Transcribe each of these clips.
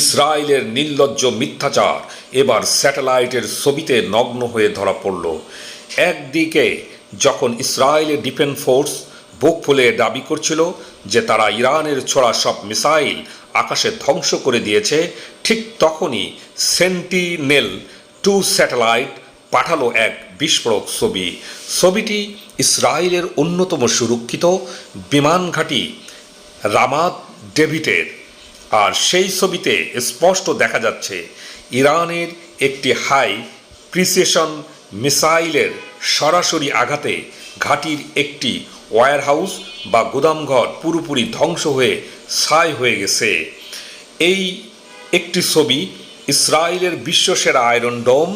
ইসরায়েলের নির্লজ্জ মিথ্যাচার এবার স্যাটেলাইটের ছবিতে নগ্ন হয়ে ধরা পড়ল। একদিকে যখন ইসরায়েলের ডিফেন্স ফোর্স বুক ফুলিয়ে দাবি করছিল যে তারা ইরানের ছোড়া সব মিসাইল আকাশে ধ্বংস করে দিয়েছে, ঠিক তখনই সেন্টিনেল-2 স্যাটেলাইট পাঠালো এক বিস্ফোরক ছবি। ছবিটি ইসরায়েলের অন্যতম সুরক্ষিত বিমান ঘাঁটি রামাত ডেভিডের। আর সেই ছবিতে স্পষ্ট দেখা যাচ্ছে ইরানের একটি হাই প্রিসিশন মিসাইলের সরাসরি আঘাতে ঘাঁটির একটি ওয়্যারহাউস বা গুদামঘর পুরোপুরি ধ্বংস হয়ে ছাই হয়ে গেছে। এই একটি ছবি ইসরায়েলের বিশ্বসেরা আয়রন ডোম,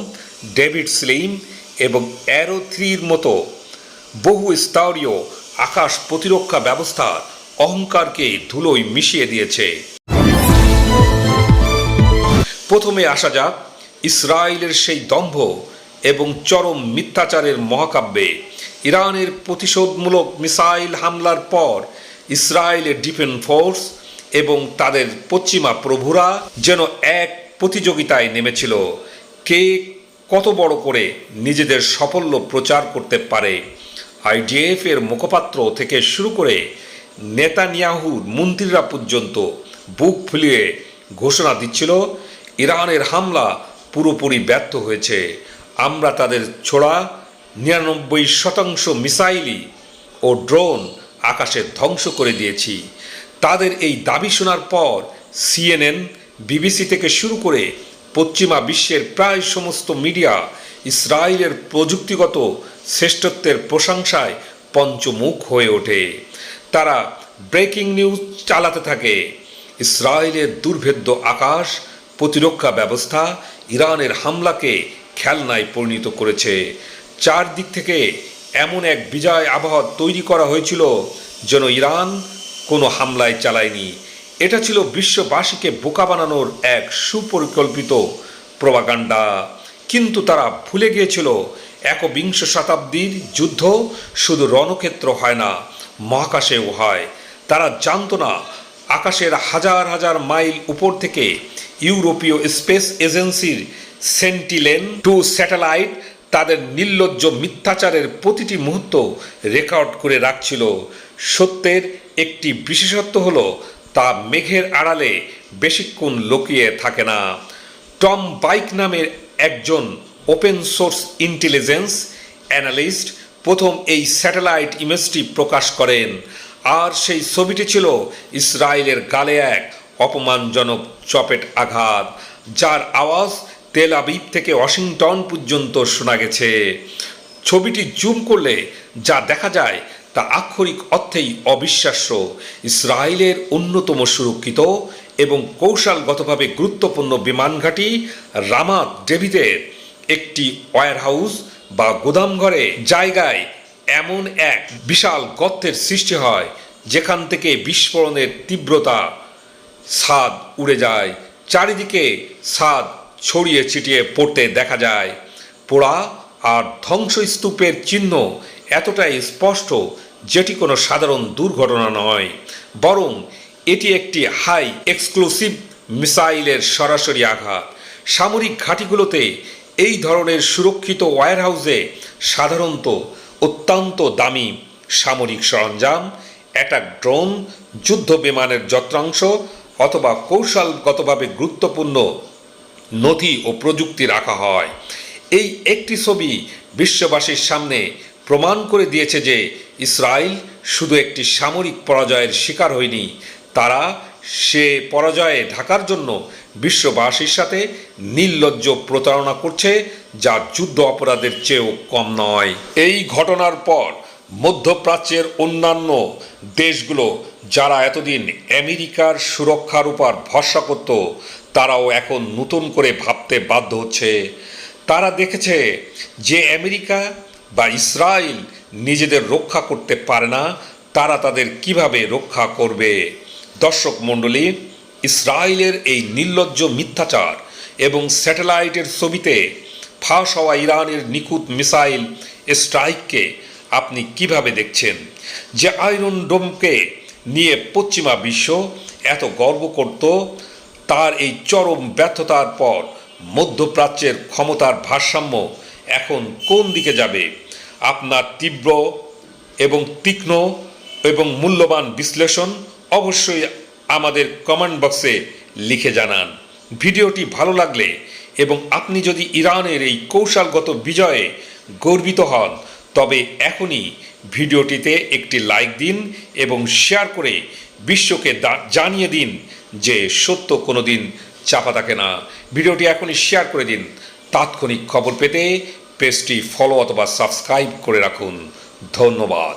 ডেভিড স্লিম এবং অ্যারো 3-র মতো বহু স্তরীয় আকাশ প্রতিরক্ষা ব্যবস্থার অহংকারকে ধুলোয় মিশিয়ে দিয়েছে। প্রথমে আসা যাক ইসরায়েলের সেই দম্ভ এবং চরম মিথ্যাচারের মহাকাব্যে। ইরানের প্রতিশোধমূলক মিসাইল হামলার পর ইসরায়েলের ডিফেন্স ফোর্স এবং তাদের পশ্চিমা প্রভুরা যেন এক প্রতিযোগিতায় নেমেছিল, কে কত বড় করে নিজেদের সাফল্য প্রচার করতে পারে। আইডিএফ এর মুখপাত্র থেকে শুরু করে নেতানিয়াহুর মন্ত্রীরা পর্যন্ত বুক ফুলিয়ে ঘোষণা দিচ্ছিল ইরানের হামলা পুরোপুরি ব্যর্থ হয়েছে, আমরা তাদের ছোড়া 99% মিসাইলই ও ড্রোন আকাশে ধ্বংস করে দিয়েছি। তাদের এই দাবি শোনার পর সিএনএন, বিবিসি থেকে শুরু করে পশ্চিমা বিশ্বের প্রায় সমস্ত মিডিয়া ইসরায়েলের প্রযুক্তিগত শ্রেষ্ঠত্বের প্রশংসায় পঞ্চমুখ হয়ে ওঠে। তারা ব্রেকিং নিউজ চালাতে থাকে। ইসরায়েলের দুর্ভেদ্য আকাশ প্রতিরক্ষা ব্যবস্থা ইরানের হামলাকে খেলনায় পরিণত করেছে। চারদিক থেকে এমন এক বিজয় আবহাওয়া তৈরি করা হয়েছিল যেন ইরান কোনো হামলায় চালায়নি। এটা ছিল বিশ্ববাসীকে বোকা বানানোর এক সুপরিকল্পিত প্রপাগান্ডা। কিন্তু তারা ভুলে গিয়েছিল একবিংশ শতাব্দীর যুদ্ধ শুধু রণক্ষেত্র হয় না, মহাকাশেও হয়। তারা জানত না আকাশের হাজার হাজার মাইল উপর থেকে ইউরোপীয় স্পেস এজেন্সির সেন্টিনেল-2 স্যাটেলাইট তাদের নির্লজ্জ মিথ্যাচারের প্রতিটি মুহূর্ত রেকর্ড করে রাখছিল। সত্যের একটি বিশেষত্ব হলো তা মেঘের আড়ালে বেশিক্ষণ লুকিয়ে থাকে না। টম বাইক নামের একজন ওপেন সোর্স ইন্টেলিজেন্স অ্যানালিস্ট প্রথম এই স্যাটেলাইট ইমেজটি প্রকাশ করেন। আর সেই ছবিটি ছিল ইসরায়েলের গালে এক অপমানজনক চপেট আঘাত, যার আওয়াজ তেল আবিব থেকে ওয়াশিংটন পর্যন্ত শোনা গেছে। ছবিটি জুম করলে যা দেখা যায় তা আক্ষরিক অর্থেই অবিশ্বাস্য। ইসরায়েলের অন্যতম সুরক্ষিত এবং কৌশলগতভাবে গুরুত্বপূর্ণ বিমান ঘাঁটি রামাত ডেভিডের একটি ওয়্যারহাউস বা গুদামঘরে জায়গায় এমন এক বিশাল গর্তের সৃষ্টি হয় যেখান থেকে বিস্ফোরণের তীব্রতা ছাদ উড়ে যায়। চারিদিকে ছাদ ছড়িয়ে ছিটিয়ে পড়তে দেখা যায়। পোড়া আর ধ্বংসস্তূপের চিহ্ন এতটাই স্পষ্ট যেটি কোনো সাধারণ দুর্ঘটনা নয়, বরং এটি একটি হাই এক্সক্লুসিভ মিসাইলের সরাসরি আঘাত। সামরিক ঘাঁটিগুলোতে এই ধরনের সুরক্ষিত ওয়্যারহাউসে সাধারণত অত্যন্ত দামি সামরিক সরঞ্জাম, অ্যাটাক ড্রোন, যুদ্ধ বিমানের যন্ত্রাংশ অথবা কৌশলগতভাবে গুরুত্বপূর্ণ নথি ও প্রযুক্তি রাখা হয়। এই একটি ছবি বিশ্ববাসীর সামনে প্রমাণ করে দিয়েছে যে ইসরায়েল শুধু একটি সামরিক পরাজয়ের শিকার হয়নি, তারা সে পরাজয়ে ঢাকার জন্য বিশ্ববাসীর সাথে নির্লজ্জ প্রতারণা করছে, যা যুদ্ধ অপরাধের চেয়েও কম নয়। এই ঘটনার পর মধ্যপ্রাচ্যের অন্যান্য দেশগুলো যারা এতদিন আমেরিকার সুরক্ষার উপর ভরসা করত, তারাও এখন নতুন করে ভাবতে বাধ্য হচ্ছে। তারা দেখেছে যে আমেরিকা বা ইসরায়েল নিজেদের রক্ষা করতে পারে না, তারা তাদের কিভাবে রক্ষা করবে। দর্শক মণ্ডলী, ইসরায়েলের এই নির্লজ্জ মিথ্যাচার এবং স্যাটেলাইটের ছবিতে ফাঁস হওয়া ইরানের নিখুঁত মিসাইল স্ট্রাইককে আপনি কিভাবে দেখছেন? যে আয়রন ডোমকে নিয়ে পশ্চিমা বিশ্ব এত গর্ব করত, তার এই চরম ব্যর্থতার পর মধ্যপ্রাচ্যের ক্ষমতার ভারসাম্য এখন কোন দিকে যাবে? আপনার তীব্র এবং তীক্ষ্ণ এবং মূল্যবান বিশ্লেষণ অবশ্যই আমাদের কমেন্ট বক্সে লিখে জানান। ভিডিওটি ভালো লাগলে এবং আপনি যদি ইরানের এই কৌশলগত বিজয়ে গর্বিত হন, তবে এখনই ভিডিওটিতে একটি লাইক দিন এবং শেয়ার করে বিশ্বকে জানিয়ে দিন যে সত্য কোনোদিন চাপা থাকে না। ভিডিওটি এখনই শেয়ার করে দিন। তাৎক্ষণিক খবর পেতে পেজটি ফলো অথবা সাবস্ক্রাইব করে রাখুন। ধন্যবাদ।